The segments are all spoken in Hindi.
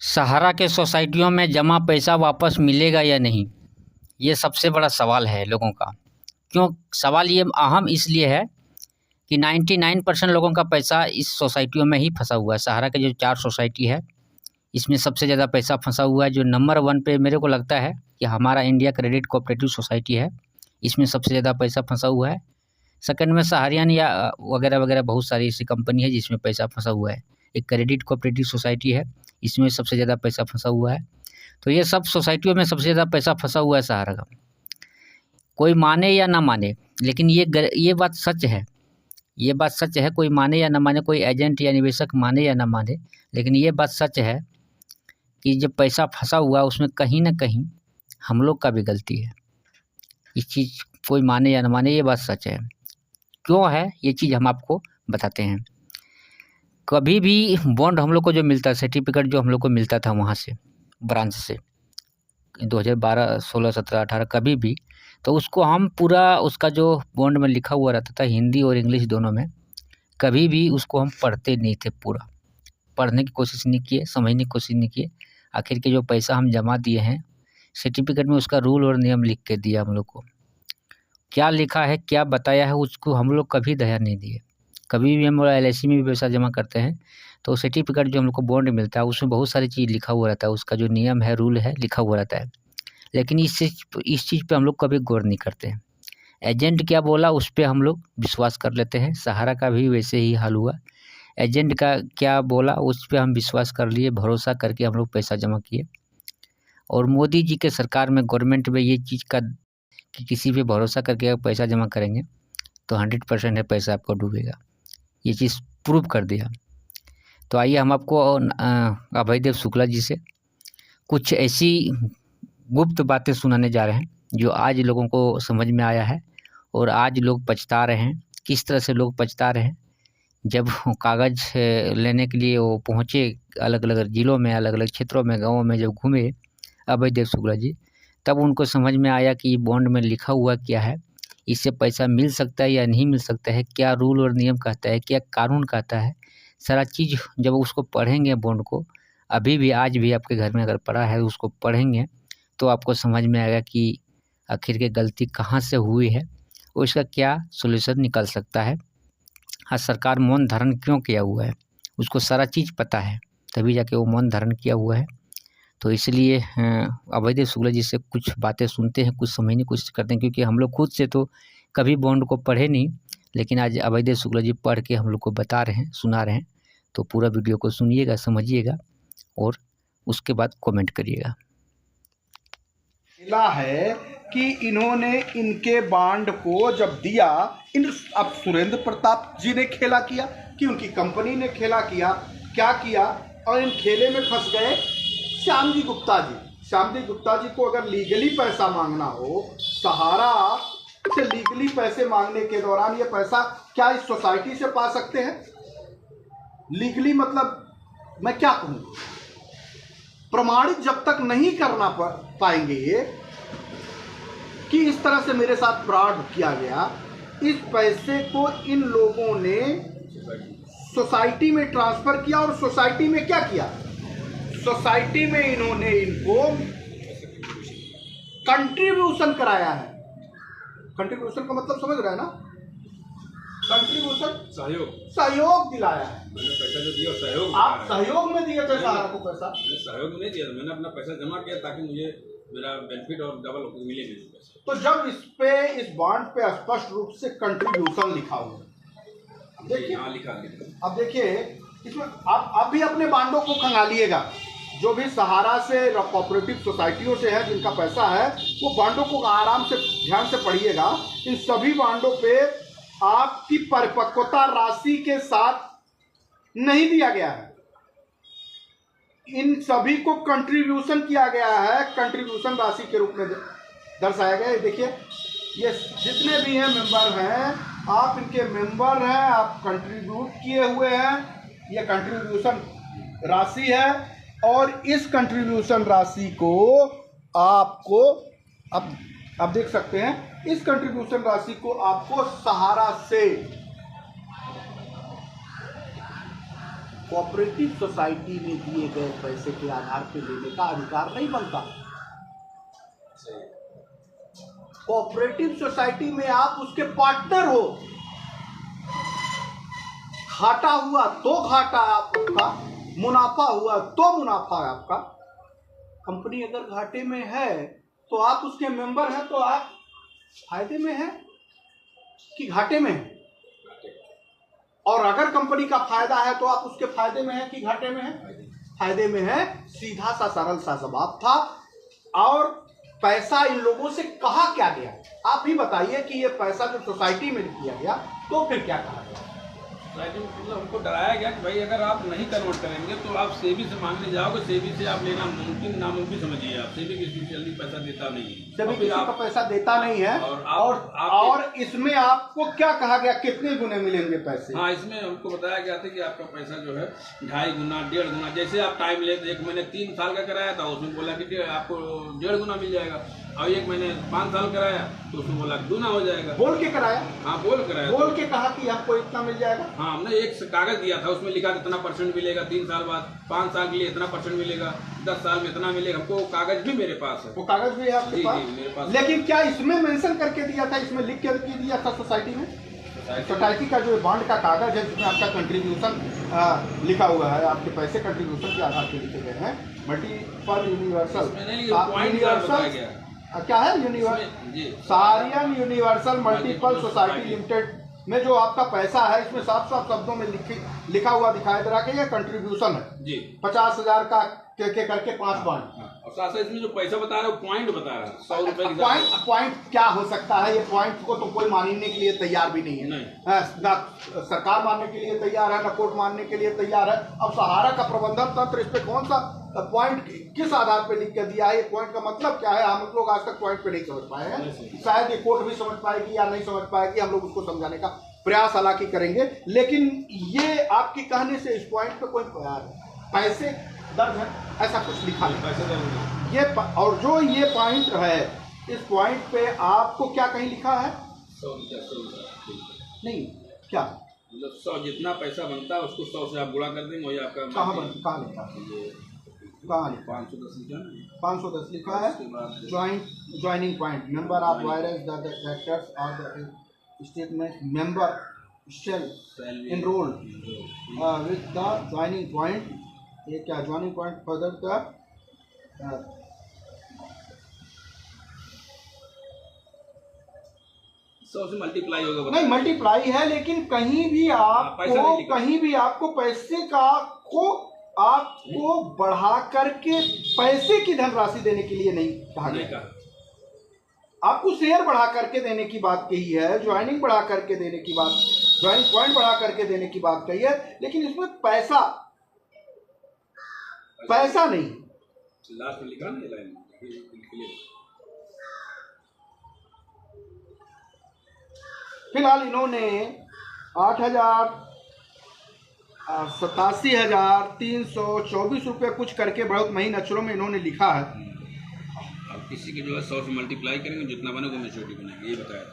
सहारा के सोसाइटियों में जमा पैसा वापस मिलेगा या नहीं, ये सबसे बड़ा सवाल है लोगों का। क्यों सवाल ये अहम इसलिए है कि 99% लोगों का पैसा इस सोसाइटियों में ही फंसा हुआ है। सहारा के जो 4 सोसाइटी है, इसमें सबसे ज़्यादा पैसा फंसा हुआ है। जो नंबर 1 पे मेरे को लगता है कि हमारा इंडिया क्रेडिट कोऑपरेटिव सोसाइटी है, इसमें सबसे ज़्यादा पैसा फंसा हुआ है। सेकंड में सहारियन या वगैरह वगैरह बहुत सारी ऐसी कंपनी है जिसमें पैसा फंसा हुआ है। एक क्रेडिट कोऑपरेटिव सोसाइटी है, इसमें सबसे ज़्यादा पैसा फंसा हुआ है। तो ये सब सोसाइटियों में सबसे ज़्यादा पैसा फंसा हुआ है सहारा का। कोई माने या ना माने, लेकिन ये बात सच है। ये बात सच है, कोई माने या ना माने, कोई एजेंट या निवेशक माने या ना माने, लेकिन ये बात सच है कि जब पैसा फंसा हुआ है उसमें कहीं ना कहीं हम लोग का भी गलती है। इस चीज़ कोई माने या ना माने, ये बात सच है। क्यों है ये चीज़ हम आपको बताते हैं। कभी भी बॉन्ड हम लोग को जो मिलता है, सर्टिफिकेट जो हम लोग को मिलता था वहाँ से, ब्रांच से, 2012, 16, 17, 18 कभी भी, तो उसको हम पूरा, उसका जो बॉन्ड में लिखा हुआ रहता था हिंदी और इंग्लिश दोनों में, कभी भी उसको हम पढ़ते नहीं थे। पूरा पढ़ने की कोशिश नहीं किए, समझने की कोशिश नहीं किए। आखिर के जो पैसा हम जमा दिए हैं, सर्टिफिकेट में उसका रूल और नियम लिख के दिया हम लोग को। क्या लिखा है, क्या बताया है, उसको हम लोग कभी ध्यान नहीं दिए। कभी भी हम LIC में भी पैसा जमा करते हैं तो सर्टिफिकेट जो हम लोग को बॉन्ड मिलता है उसमें बहुत सारी चीज़ लिखा हुआ रहता है, उसका जो नियम है, रूल है, लिखा हुआ रहता है। लेकिन इस चीज़ पे हम लोग कभी गौर नहीं करते हैं। एजेंट क्या बोला उस पर हम लोग विश्वास कर लेते हैं। सहारा का भी वैसे ही हाल हुआ। एजेंट का क्या बोला उस पर हम विश्वास कर लिए, भरोसा करके हम लोग पैसा जमा किए। और मोदी जी के सरकार में, गवर्नमेंट में ये चीज़ का कि किसी पे भरोसा करके अगर पैसा जमा करेंगे तो 100% है पैसा आपको डूबेगा। ये चीज़ प्रूव कर दिया। तो आइए हम आपको अभयदेव शुक्ला जी से कुछ ऐसी गुप्त बातें सुनाने जा रहे हैं जो आज लोगों को समझ में आया है और आज लोग पछता रहे हैं। किस तरह से लोग पछता रहे हैं, जब कागज़ लेने के लिए वो पहुँचे अलग अलग ज़िलों में, अलग अलग क्षेत्रों में, गाँवों में जब घूमे अभयदेव शुक्ला जी, तब उनको समझ में आया कि बॉन्ड में लिखा हुआ क्या है, इससे पैसा मिल सकता है या नहीं मिल सकता है, क्या रूल और नियम कहता है, क्या कानून कहता है। सारा चीज़ जब उसको पढ़ेंगे बॉन्ड को, अभी भी आज भी आपके घर में अगर पड़ा है उसको पढ़ेंगे तो आपको समझ में आएगा कि आखिर के गलती कहाँ से हुई है और इसका क्या सोल्यूशन निकल सकता है। हाँ, सरकार मौन धारण क्यों किया हुआ है, उसको सारा चीज़ पता है, तभी जाके वो मौन धारण किया हुआ है। तो इसलिए अभयदेव शुक्ला जी से कुछ बातें सुनते हैं, कुछ समझने की कोशिश करते हैं, क्योंकि हम लोग खुद से तो कभी बॉन्ड को पढ़े नहीं, लेकिन आज अभयदेव शुक्ला जी पढ़ के हम लोग को बता रहे हैं, सुना रहे हैं। तो पूरा वीडियो को सुनिएगा, समझिएगा और उसके बाद कमेंट करिएगा। मिला है कि इन्होंने इनके बॉन्ड को जब दिया, अब सुरेंद्र प्रताप जी ने खेला किया कि उनकी कंपनी ने खेला किया, क्या किया, और इन खेले में फंस गए श्यामजी गुप्ता जी। श्यामजी गुप्ता जी को अगर लीगली पैसा मांगना हो, सहारा से लीगली पैसे मांगने के दौरान ये पैसा क्या इस सोसाइटी से पा सकते हैं? लीगली मतलब मैं क्या कहूँ, प्रमाणित जब तक नहीं करना पाएंगे ये कि इस तरह से मेरे साथ फ्रॉड किया गया, इस पैसे को इन लोगों ने सोसाइटी में ट्रांसफर किया। और सोसाइटी में क्या किया, सोसाइटी में इन्होंने इनको कंट्रीब्यूशन कराया है। कंट्रीब्यूशन का मतलब समझ रहे हैं ना, कंट्रीब्यूशन सहयोग दिलाया है। मैंने पैसा जो दिया सहयोग, आप सहयोग में दिए थे सहारा को पैसा? मैंने सहयोग नहीं दिया, मैंने अपना पैसा जमा किया ताकि मुझे मेरा बेनिफिट और डबल मिले मेरे पैसे। तो जब इस बॉन्ड पे स्पष्ट रूप से कंट्रीब्यूशन लिखा हुआ है, देखिए लिखा। अब देखिए इसमें आप भी अपने बॉन्डों को खंगालिएगा। जो भी सहारा से कोऑपरेटिव सोसाइटियों से है जिनका पैसा है, वो बॉन्डों को आराम से ध्यान से पढ़िएगा। इन सभी बॉन्डों पे आपकी परिपक्वता राशि के साथ नहीं दिया गया है, इन सभी को कंट्रीब्यूशन किया गया है, कंट्रीब्यूशन राशि के रूप में दर्शाया गया है। देखिए ये जितने भी हैं मेंबर हैं, आप इनके मेंबर हैं, आप कंट्रीब्यूट किए हुए हैं, ये कंट्रीब्यूशन राशि है। और इस कंट्रीब्यूशन राशि को आपको अब देख सकते हैं, इस कंट्रीब्यूशन राशि को आपको सहारा से कोऑपरेटिव सोसाइटी में दिए गए पैसे के आधार पर लेने का अधिकार नहीं बनता। कोऑपरेटिव सोसाइटी में आप उसके पार्टनर हो, घाटा हुआ तो घाटा आपका, मुनाफा हुआ तो मुनाफा है आपका। कंपनी अगर घाटे में है तो आप उसके मेंबर हैं, तो आप फायदे में हैं कि घाटे में हैं? और अगर कंपनी का फायदा है तो आप उसके फायदे में हैं कि घाटे में हैं? फायदे में है। सीधा सा सरल सा जवाब था। और पैसा इन लोगों से कहा क्या गया? आप ही बताइए कि ये पैसा जो सोसाइटी में किया गया तो फिर क्या कहा गया? सोसाइटी में मतलब हमको डराया गया कि भाई अगर आप नहीं कन्वर्ट करेंगे तो आप सेबी से मांगने जाओगे, सेबी से आप लेना मुमकिन नामुमकिन समझिए। आप सेबी किसी को जल्दी पैसा देता नहीं है, सेबी किसी का पैसा देता नहीं है। और इसमें आपको क्या कहा गया, कितने गुने मिलेंगे पैसे? हाँ, इसमें हमको बताया गया था कि आपका पैसा जो है 2.5 गुना 1.5 गुना, जैसे आप टाइम लेते। एक महीने 3 साल का कराया था, उसमें बोला कि आपको 1.5 गुना मिल जाएगा। और एक महीने 5 साल कराया तो उसमें बोला गुना हो जाएगा। बोल के कराया? हाँ, बोल कराया, बोल के कहा कि आपको इतना मिल जाएगा। हाँ, हमने एक कागज दिया था, उसमें लिखा इतना % मिलेगा 3 साल बाद, 5 साल के लिए इतना % मिलेगा, 10 साल में इतना मिलेगा। हमको कागज भी मेरे पास है। वो कागज भी है आपके पास? जी, मेरे पास। लेकिन क्या इसमें मेंशन करके दिया था, इसमें लिख के दिया था सोसाइटी में? सोसाइटी का जो बॉन्ड का कागज है जिसमें आपका कंट्रीब्यूशन लिखा हुआ है, आपके पैसे कंट्रीब्यूशन के आधार पर लिखे गए हैं। मल्टीपल यूनिवर्सल क्या है? सारियन यूनिवर्सल मल्टीपल सोसाइटी लिमिटेड में जो आपका पैसा है, इसमें साफ साफ शब्दों में लिखा हुआ दिखाई दे रहा है कि ये कंट्रीब्यूशन है जी। 50,000 का के करके 5 बॉन्ड। और साथ इसमें जो पैसा बता रहा है वो पॉइंट बता रहा है, 100 रुपए की। पॉइंट क्या हो सकता है? ये पॉइंट को तो कोई मानने के लिए तैयार भी नहीं है। ना सरकार मानने के लिए तैयार है, ना कोर्ट मानने के लिए तैयार है। अब सहारा का प्रबंधन तंत्र इस पे कौन सा पॉइंट किस आधार पे लिख कर दिया है? ये पॉइंट का मतलब क्या है? हम लोग आज तक पॉइंट पे नहीं समझ पाए हैं। शायद ये कोर्ट भी समझ पाएगी या नहीं समझ पाएगी, हम लोग उसको समझाने का प्रयास हालांकि करेंगे। लेकिन ये आपके कहने से इस पॉइंट पे कोई पैसे दर्ज है ऐसा कुछ लिखा नहीं, पैसे दर्ज ये और जो ये पॉइंट है, इस पॉइंट पे आपको क्या कहीं लिखा है? 100 नहीं, क्या मतलब 100 जितना पैसा बनता है उसको 100 से आप गुणा कर देंगे, वही आपका। कहाँ लिखा है? कहाँ 510 लिखा है? 510 लिखा है। Joining point, member of virus the directors और the statement member shall enrolled with the joining point. ये क्या ज्वाइनिंग पॉइंट? फर्दर द 100 से मल्टीप्लाई होगा। नहीं, मल्टीप्लाई है, लेकिन कहीं भी आपको पैसे का आपको बढ़ा करके पैसे की धनराशि देने के लिए नहीं कहा गया। आपको शेयर बढ़ा करके देने की बात कही है, ज्वाइनिंग बढ़ा करके देने की बात, ज्वाइनिंग पॉइंट बढ़ा करके देने की बात कही है, लेकिन इसमें पैसा नहीं। लास्ट में लिखा ना लाइन। फिलहाल इन्होंने 87,324 रुपये कुछ करके बहुत महीन अक्षरों में इन्होंने लिखा है। अब किसी के जो है 100 से मल्टीप्लाई करेंगे, जितना बनेगा मेच्योरिटी बनेगी, ये बताया।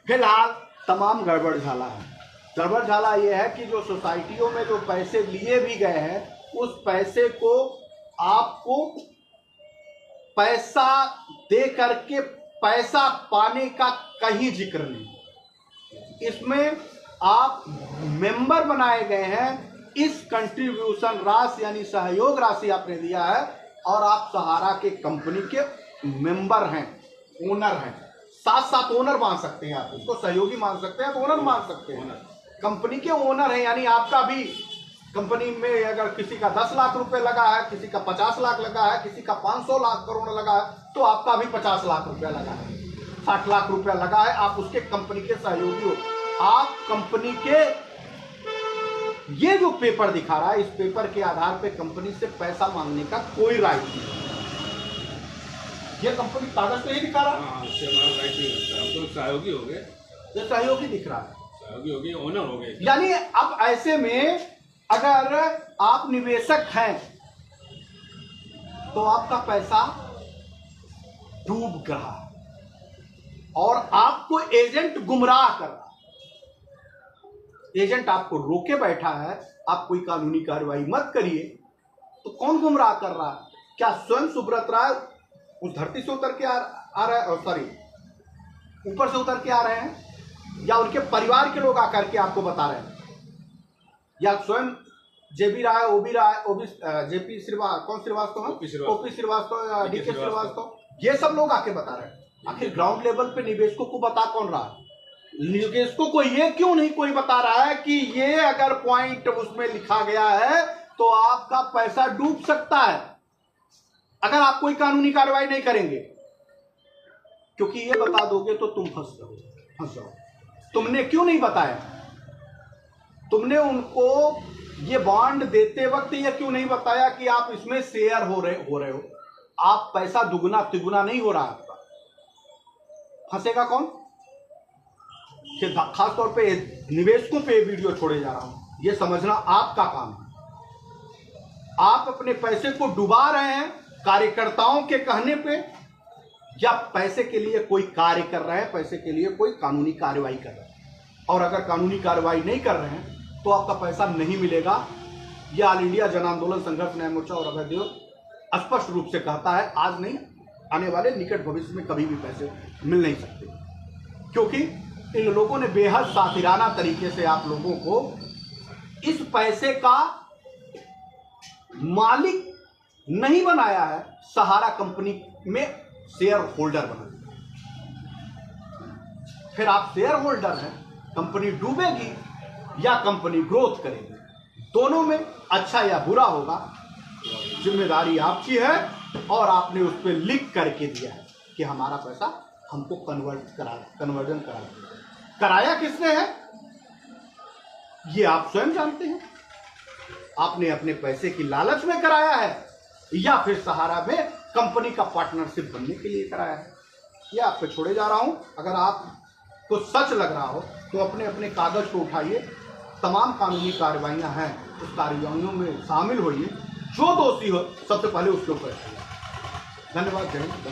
फिलहाल तमाम गड़बड़ झाला है। गड़बड़ झाला ये है कि जो सोसाइटियों में जो पैसे लिए भी गए हैं, उस पैसे को आपको पैसा दे करके पैसा पाने का कहीं जिक्र नहीं। इसमें आप मेंबर बनाए गए हैं, इस कंट्रीब्यूशन राशि यानी सहयोग राशि आपने दिया है, और आप सहारा के कंपनी के मेंबर हैं, ओनर हैं। साथ साथ ओनर मान सकते हैं, आप उसको सहयोगी मान सकते हैं तो ओनर मान सकते हैं। कंपनी के ओनर हैं, यानी आपका भी कंपनी में अगर किसी का 10 लाख रुपए लगा है, किसी का 50 लाख लगा है, किसी का 500 लाख करोड़ लगा है, तो आपका भी 50 लाख रुपया लगा है, 60 लाख रुपया लगा है। आप उसके कंपनी के सहयोगी हो। आप कंपनी के ये जो पेपर दिखा रहा है, इस पेपर के आधार पे कंपनी से पैसा मांगने का कोई राइट नहीं। ये कंपनी कागज पे ही दिखा रहा है, इससे हमारा राइट नहीं होता। हम तो सहयोगी हो गए, ये सहयोगी दिख रहा है, सहयोगी हो गए, ओनर हो गए। यानी अब ऐसे में अगर आप निवेशक हैं तो आपका पैसा डूब रहा है और आपको एजेंट गुमराह कर रहा है। एजेंट आपको रोके बैठा है, आप कोई कानूनी कार्रवाई मत करिए, तो कौन गुमराह कर रहा है? क्या स्वयं सुब्रत राय उस धरती से उतर के आ रहे हैं, सॉरी ऊपर से उतर के आ रहे हैं, या उनके परिवार के लोग आकर के आपको बता रहे हैं, या स्वयं जेबी राय, ओबी राय, जेपी श्रीवास्तव, कौन श्रीवास्तव है, ओपी श्रीवास्तव या डीके श्रीवास्तव, ये सब लोग आके बता रहे हैं? आखिर ग्राउंड लेवल पे निवेशकों को बता कौन रहा है? निवेशकों को ये क्यों नहीं कोई बता रहा है कि ये अगर पॉइंट उसमें लिखा गया है तो आपका पैसा डूब सकता है अगर आप कोई कानूनी कार्रवाई नहीं करेंगे, क्योंकि ये बता दोगे तो तुम फंस जाओ। तुमने क्यों नहीं बताया? तुमने उनको ये बॉन्ड देते वक्त ये क्यों नहीं बताया कि आप इसमें शेयर हो रहे हो, आप पैसा दुगना तिगुना नहीं हो रहा आपका? फंसेगा कौन? कि खास तौर पे निवेशकों पे वीडियो छोड़े जा रहा हूं, ये समझना आपका काम है। आप अपने पैसे को डुबा रहे हैं कार्यकर्ताओं के कहने पे, या पैसे के लिए कोई कार्य कर रहे हैं, पैसे के लिए कोई कानूनी कार्रवाई कर रहे हैं। और अगर कानूनी कार्रवाई नहीं कर रहे हैं तो आपका पैसा नहीं मिलेगा। यह ऑल इंडिया जन आंदोलन संघर्ष न्याय मोर्चा और अभय देओल स्पष्ट रूप से कहता है, आज नहीं, आने वाले निकट भविष्य में कभी भी पैसे मिल नहीं सकते, क्योंकि इन लोगों ने बेहद सातिराना तरीके से आप लोगों को इस पैसे का मालिक नहीं बनाया है, सहारा कंपनी में शेयर होल्डर बना दिया। फिर आप शेयर होल्डर हैं, कंपनी डूबेगी या कंपनी ग्रोथ करेगी, दोनों में अच्छा या बुरा होगा, जिम्मेदारी आपकी है। और आपने उस पर लिख करके दिया है कि हमारा पैसा हमको कन्वर्जन कराया किसने है, ये आप स्वयं जानते हैं। आपने अपने पैसे की लालच में कराया है या फिर सहारा में कंपनी का पार्टनरशिप बनने के लिए कराया है, ये आप पे छोड़े जा रहा हूं। अगर आपको सच लग रहा हो तो अपने अपने कागज को उठाइए, तमाम कानूनी कार्रवाइयां हैं, उस कार्रवाइयों में शामिल होइए, जो दोषी हो सबसे पहले उसके ऊपर। धन्यवाद। जय हिंद।